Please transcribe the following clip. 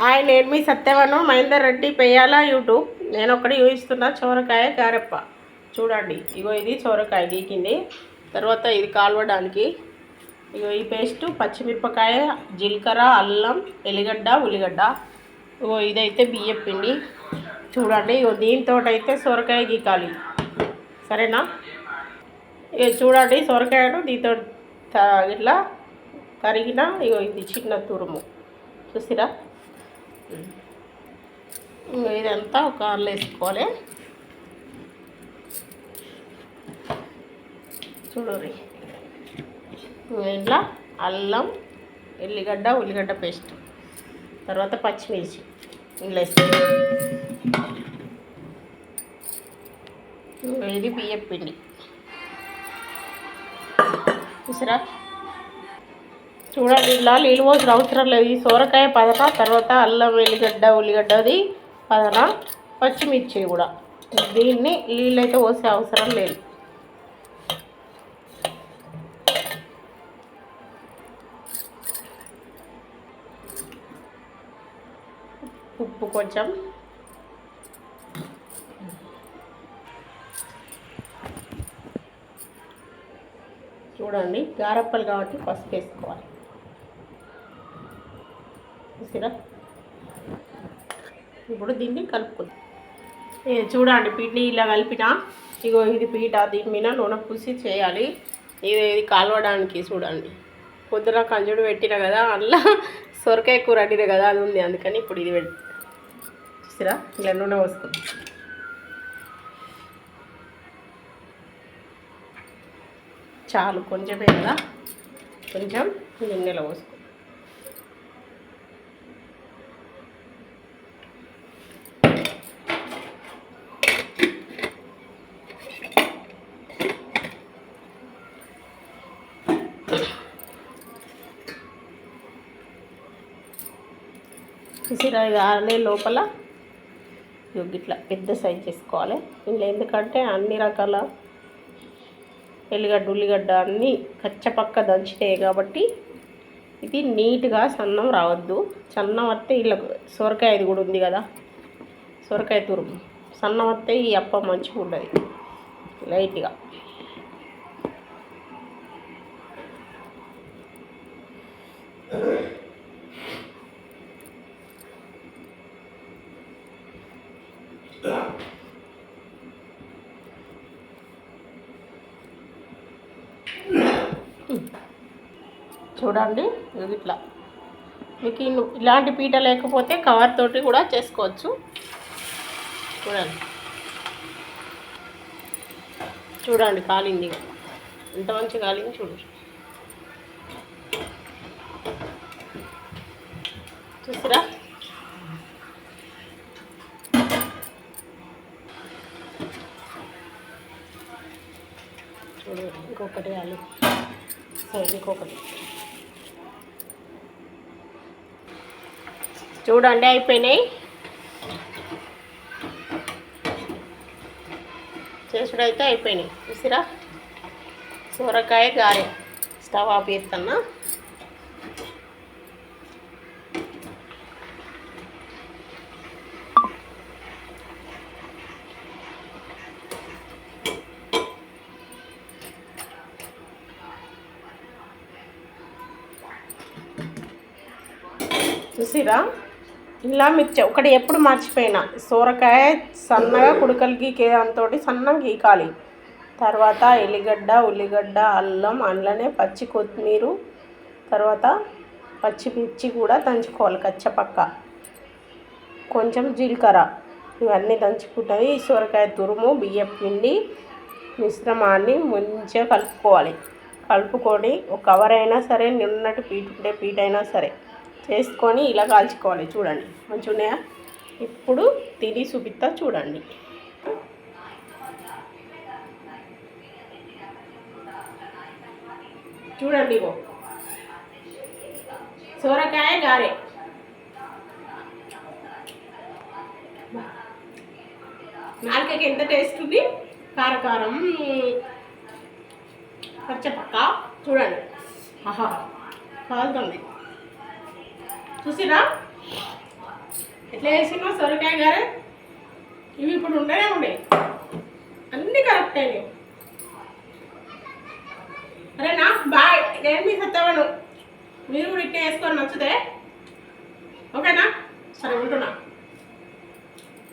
Hi, నేను మీ సత్యవను Mahender Reddy Peyyala YouTube. నేను ఒకటి చూపిస్తున్నా, సోరకాయ గారెప్ప. చూడండి, ఇగో ఇది సోరకాయ గీకింది. తర్వాత ఇది కాల్వడానికి ఇగో ఈ పేస్టు, పచ్చిమిరపకాయ, జీలకర్ర, అల్లం, ఎల్లిగడ్డ, ఉల్లిగడ్డ. ఇగో ఇదైతే బియ్యం పిండి. చూడండి, ఇగో దీంతో అయితే సోరకాయ గీకాలి, సరేనా? ఇక చూడండి, సొరకాయను దీంతో ఇట్లా తరిగిన ఇగో ఇది చిన్న తురుము చూసిరా. ఇదంతా ఒక ఆర్లు వేసుకోవాలి. చూడండి, ఇంట్లో అల్లం, ఎల్లిగడ్డ, ఉల్లిగడ్డ పేస్ట్, తర్వాత పచ్చిమిర్చి ఇంట్లో వేసుకోవాలి. ఇది బియ్యం పిండి చూసిరా. చూడండి, ఇలా నీళ్ళు పోసిన అవసరం లేదు. ఈ సోరకాయ పదన, తర్వాత అల్లం, వెల్లిగడ్డ, ఉల్లిగడ్డది పదన, పచ్చిమిర్చి కూడా. దీన్ని నీళ్ళైతే పోసే అవసరం లేదు. ఉప్పు కొంచెం, చూడండి గారప్పలు కాబట్టి పసుపు వేసుకోవాలి చూసిరా. ఇప్పుడు దీన్ని కలుపుకుందాం. చూడండి, పిండి ఇలా కలిపిన ఇగో ఇది పీట, దీని మీద నూనె పూసి చేయాలి. ఇది కాలవడానికి. చూడండి, పొద్దున కంజుడు పెట్టిన కదా, అందులో సొరకాయ కూర వండిన కదా, అది ఉంది, అందుకని ఇప్పుడు ఇది చూసిరా ఇలా నూనె పోసుకుందాం. చాలు, కొంచెమే కదా, కొంచెం గిన్నెలో పోసుకో. చూసిరా, ఇది ఆరలే లోపల ఇట్లా పెద్ద సైజ్ చేసుకోవాలి. ఇందులో ఎందుకంటే అన్ని రకాల ఎల్లిగడ్డ, ఉల్లిగడ్డ అన్నీ కచ్చపక్క దంచుతాయి కాబట్టి ఇది నీట్గా సన్నం రావద్దు. సన్నం వస్తే ఇలా సొరకాయ ఇది కూడా ఉంది కదా, సొరకాయ తురుము సన్నం వస్తే ఈ అప్ప మంచిగా ఉండదు. లైట్గా చూడండి. ఇట్లా మీకు ఇలాంటి పీట లేకపోతే కవర్ తోటి కూడా చేసుకోవచ్చు. చూడండి, చూడండి కాలింది, ఎంత మంచి కాలింది చూడండి. చూసిరా, చూడండి ఇంకొకటి కాలి, ఇంకొకటి చూడండి, అయిపోయినాయి. చేసుడైతే అయిపోయినాయి. చూసిరా, సొరకాయ గారె. స్టవ్ ఆఫ్ చేస్తున్నా. చూసిరా, ఇలా మీకు ఒకటి ఎప్పుడు మర్చిపోయినా, సోరకాయ సన్నగా కుడకలు గీకే దాంతో సన్నం గీకాలి. తర్వాత ఎల్లిగడ్డ, ఉల్లిగడ్డ, అల్లం, అందులోనే పచ్చి కొత్తిమీర, తర్వాత పచ్చిమిర్చి కూడా దంచుకోవాలి కచ్చపక్క, కొంచెం జీలకర్ర, ఇవన్నీ దంచుకుంటుంది. ఈ సొరకాయ తురుము, బియ్యం పిండి మిశ్రమాన్ని మంచిగా కలుపుకోవాలి. కలుపుకొని ఒక కవర్ అయినా సరే, నిన్నటి పీట ఉంటే పీట అయినా సరే చేసుకొని ఇలా కాల్చుకోవాలి. చూడండి మంచిగా ఉన్నాయా? ఇప్పుడు తిని చూపిస్తా చూడండి. చూడండి, ఇగో సోరకాయ గారె. నాలుకకి ఎంత టేస్ట్ ఉంది, కారకారం పచ్చపక్క. చూడండి, ఆహా కాలుతుంది చూసిరా. ఎట్లా వేసినా సొరకాయ గారే ఇవి ఇప్పుడు ఉండనే ఉండే అన్నీ కరెక్ట్ అయినాయి. అరేనా బాయ్, నేను మీ సత్తవను, మీరు కూడా ఇట్లా వేసుకొని నచ్చితే ఓకేనా? సరే ఉంటున్నా.